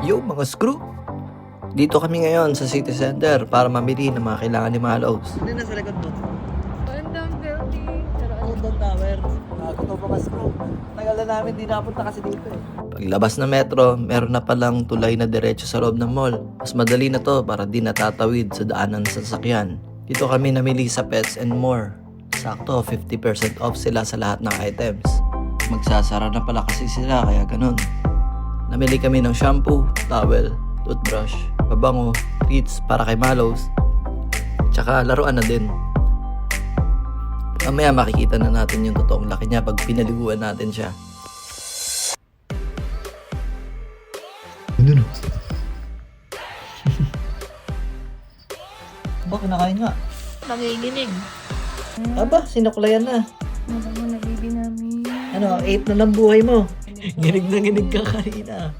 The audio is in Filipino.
Yo mga screw! Dito kami ngayon sa City Center para mamili ng mga kailangan ni Malos. Ano na sa likod mo? Bandang building. London Tower. Bago to mga screw. Tagal na namin di napunta kasi dito eh. Paglabas ng metro, meron na palang tulay na diretso sa loob ng mall. Mas madali na to para di natatawid sa daanan sa sasakyan. Dito kami namili sa Pets and More. Sakto, 50% off sila sa lahat ng items. Magsasara na pala kasi sila kaya ganun. Namili kami ng shampoo, towel, toothbrush, pabango, treats para kay Malos. Tsaka laruan na din. Mamaya makikita na natin yung totoong laki niya pag pinaliguan natin siya. Ano? Ba, kinakain nga. Nanginginig. Aba, sinuklayan na. Ano mo na baby namin? Ano, 8 na lang buhay mo. Nginig na nginig ka kanina.